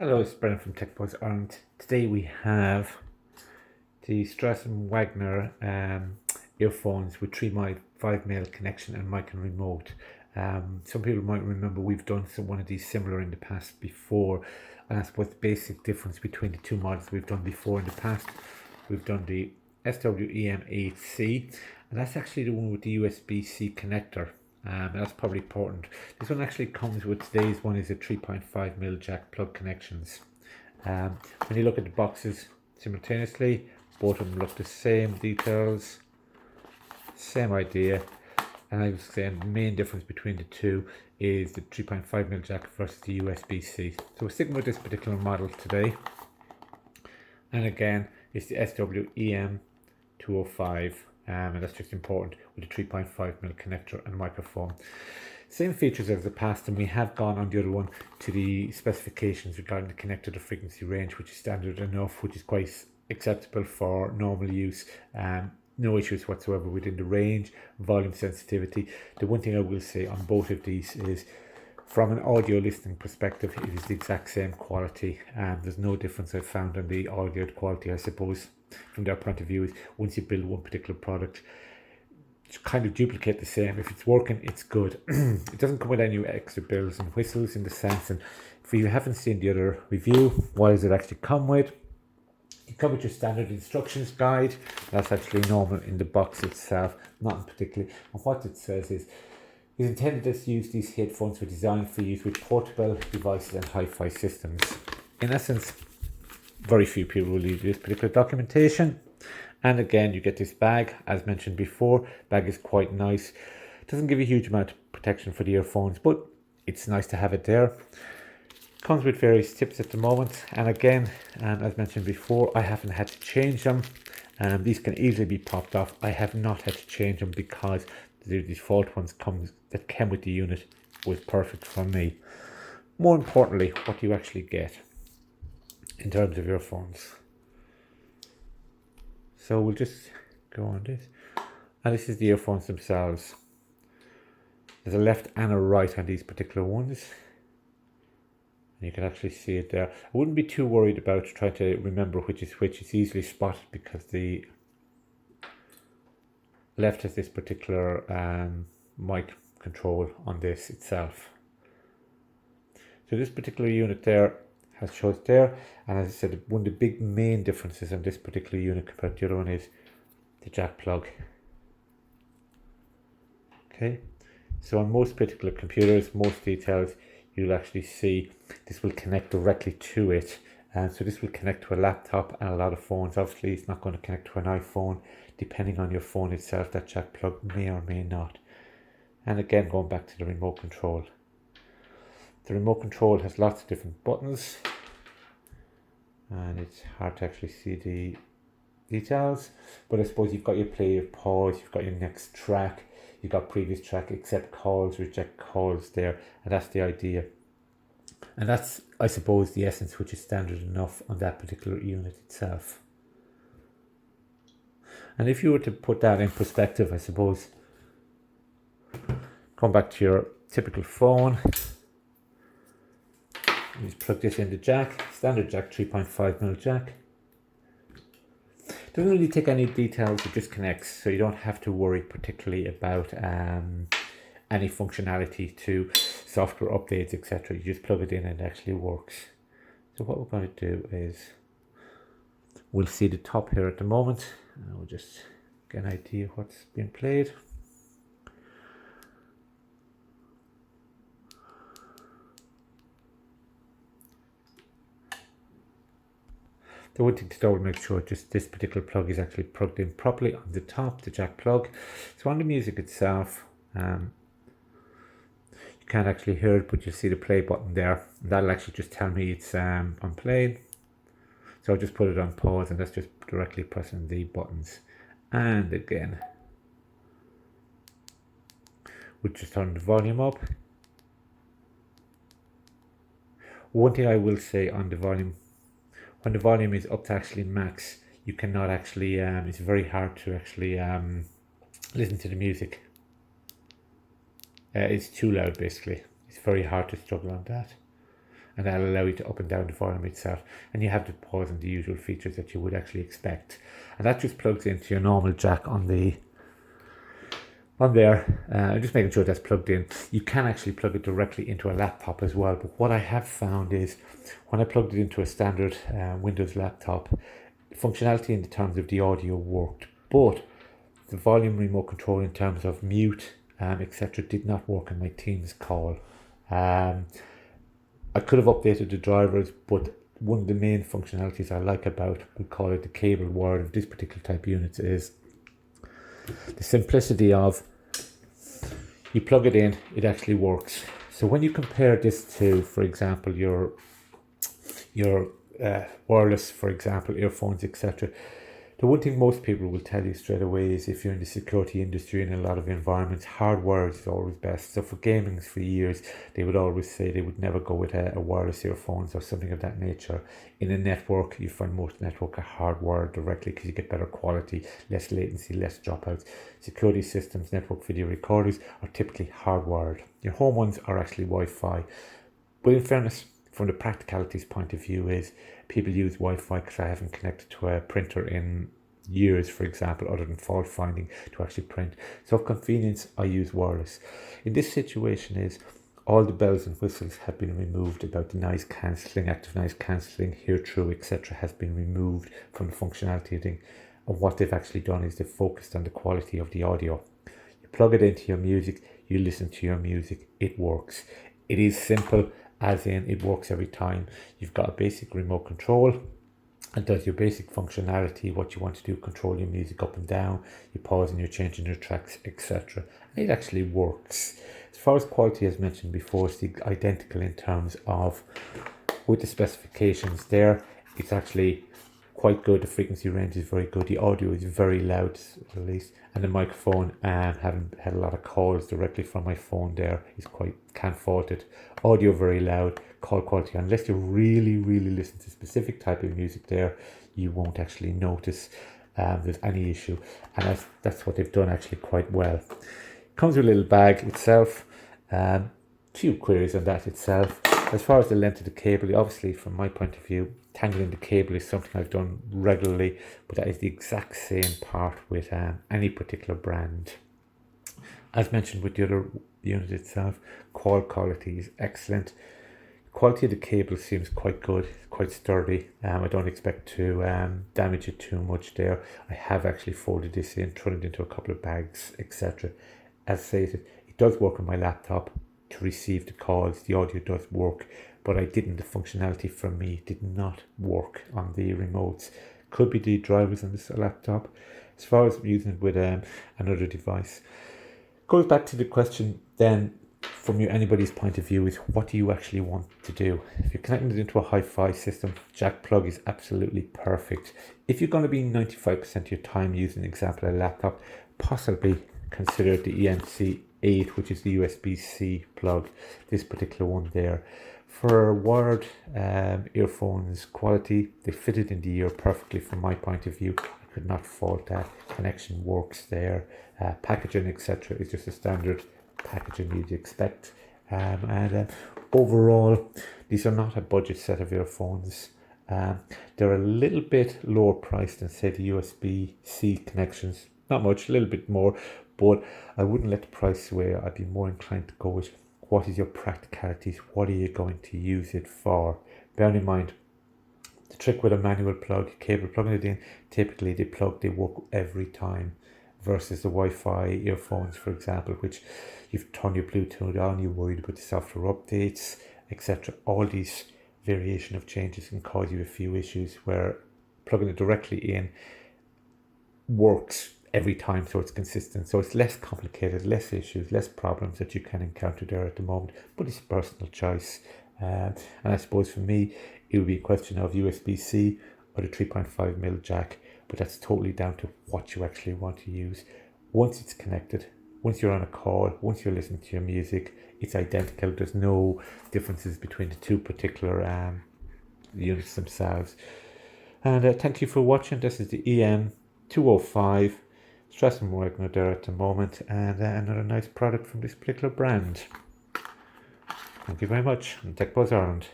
Hello, it's Brendan from techbuzzireland. Today we have the Strauss Wagner earphones with 3.5mm connection and mic and remote. Some people might remember we've done one of these similar in the past before, and I suppose the basic difference between the two models we've done before in the past. We've done the SW-EM8C, and that's actually the one with the USB-C connector. That's probably important. This one actually comes with today's one is a 3.5mm jack plug connections. When you look at the boxes simultaneously, both of them look the same details, same idea. And I was saying the main difference between the two is the 3.5mm jack versus the USB-C. So we're sticking with this particular model today. And again, it's the SW-EM205. And that's just important with a 3.5mm connector and microphone. Same features as the past, and we have gone on the other one to the specifications regarding the connector to frequency range, which is standard enough, which is quite acceptable for normal use. No issues whatsoever within the range, volume sensitivity. The one thing I will say on both of these is from an audio listening perspective, it is the exact same quality. There's no difference I've found on the audio quality, I suppose. From their point of view, is once you build one particular product, kind of duplicate the same. If it's working, it's good. It doesn't come with any extra bells and whistles in the sense. And if you haven't seen the other review, what does it actually come with? You come with your standard instructions guide. That's actually normal in the box itself, not particularly. And what it says is, it's intended to use these headphones were designed for use with portable devices and hi-fi systems. In essence, very few people will read this particular documentation. And again, you get this bag, as mentioned before. Bag is quite nice. Doesn't give you a huge amount of protection for the earphones, but it's nice to have it there. Comes with various tips at the moment. And again, as mentioned before, I haven't had to change them. These can easily be popped off. I have not had to change them because the default ones that came with the unit was perfect for me. More importantly, what you actually get in terms of earphones. So we'll just go on this. And this is the earphones themselves. There's a left and a right on these particular ones. And you can actually see it there. I wouldn't be too worried about trying to remember which is which. It's easily spotted because the left has this particular mic control on this itself. So this particular unit there shows there, and as I said, one of the big main differences on this particular unit compared to the other one is the jack plug. Okay, so on most particular computers, most details, you'll actually see this will connect directly to it, and so this will connect to a laptop and a lot of phones. Obviously it's not going to connect to an iPhone. Depending on your phone itself, that jack plug may or may not. And again, going back to the remote control, the remote control has lots of different buttons, and it's hard to actually see the details, but I suppose you've got your play, your pause, you've got your next track, you've got previous track, accept calls, reject calls there, and that's the idea. And that's, I suppose, the essence, which is standard enough on that particular unit itself. And if you were to put that in perspective, I suppose, come back to your typical phone, you just plug this in the jack, standard jack, 3.5mm jack. Doesn't really take any details, it just connects, so you don't have to worry particularly about any functionality to software updates, etc. You just plug it in and it actually works. So what we're going to do is, we'll see the top here at the moment, and we'll just get an idea of what's being played. The one thing to double make sure just this particular plug is actually plugged in properly on the top, the jack plug. So on the music itself, you can't actually hear it, but you'll see the play button there. And that'll actually just tell me it's on playing. So I'll just put it on pause, and that's just directly pressing the buttons. And again, we'll just turn the volume up. One thing I will say on the volume, when the volume is up to actually max, you cannot actually, it's very hard to actually listen to the music. It's too loud basically. It's very hard to struggle on that. and that'll allow you to up and down the volume itself, and you have the pause and the usual features that you would actually expect. And that just plugs into your normal jack on there. Just making sure that's plugged in. You can actually plug it directly into a laptop as well, but what I have found is when I plugged it into a standard Windows laptop, functionality in terms of the audio worked, but the volume remote control in terms of mute, etc., did not work on my Teams call. I could have updated the drivers, but one of the main functionalities I like about, we call it the cable word of this particular type of units, is the simplicity of you plug it in, it actually works. So when you compare this to, for example, your wireless, for example, earphones, etc., the one thing most people will tell you straight away is if you're in the security industry in a lot of environments, hardware is always best. So for gaming for years, they would always say they would never go with a wireless earphones or something of that nature. In a network, you find most network are hardwired directly because you get better quality, less latency, less dropouts. Security systems, network video recorders are typically hardwired. Your home ones are actually Wi-Fi. But in fairness, from the practicalities point of view, is people use Wi-Fi because I haven't connected to a printer in years, for example, other than fault finding to actually print. So for convenience, I use wireless. In this situation is all the bells and whistles have been removed about the noise cancelling, active noise cancelling, hear through, etc. has been removed from the functionality thing. And what they've actually done is they've focused on the quality of the audio. You plug it into your music, you listen to your music, it works. It is simple, as in it works every time. You've got a basic remote control and does your basic functionality, what you want to do, control your music up and down, you pause and you're changing your tracks, etc. And it actually works. As far as quality, as mentioned before, it's identical in terms of with the specifications there. It's actually quite good. The frequency range is very good. The audio is very loud, at least, and the microphone, having had a lot of calls directly from my phone there, is quite, can't fault it. Audio very loud. Call quality, unless you really listen to specific type of music there, you won't actually notice there's any issue, and that's what they've done actually quite well. Comes with a little bag itself. Few queries on that itself. As far as the length of the cable, obviously from my point of view, tangling the cable is something I've done regularly, but that is the exact same part with any particular brand. As mentioned with the other unit itself, call quality is excellent. Quality of the cable seems quite good, quite sturdy. I don't expect to damage it too much there. I have actually folded this in, thrown it into a couple of bags, etc. As stated, it does work on my laptop to receive the calls. The audio does work, but the functionality for me did not work on the remotes. Could be the drivers on this laptop. As far as using it with another device, goes back to the question then, from anybody's point of view, is what do you actually want to do? If you're connecting it into a hi-fi system, jack plug is absolutely perfect. If you're going to be 95% of your time using, example, a laptop, possibly consider the EMC8, which is the USB-C plug, this particular one there. For wired earphones quality, they fitted in the ear perfectly from my point of view. I could not fault that. Connection works there. Packaging, etc. is just a standard packaging you'd expect, and overall these are not a budget set of earphones. They're a little bit lower priced than say the USB-C connections, not much, a little bit more, but I wouldn't let the price sway. I'd be more inclined to go with what is your practicalities, what are you going to use it for. Bear in mind the trick with a manual plug, cable plugging it in, typically they work every time, versus the Wi-Fi earphones, for example, which you've turned your Bluetooth on, you're worried about the software updates, etc. All these variation of changes can cause you a few issues, where plugging it directly in works every time, so it's consistent, so it's less complicated, less issues, less problems that you can encounter there at the moment, but it's personal choice. And I suppose for me it would be a question of USB-C or the 3.5mm jack, but that's totally down to what you actually want to use. Once it's connected, once you're on a call, once you're listening to your music, it's identical. There's no differences between the two particular units themselves. And thank you for watching. This is the EM205 Strauss Wagner there at the moment, and another nice product from this particular brand. Thank you very much. Tech Buzz Ireland.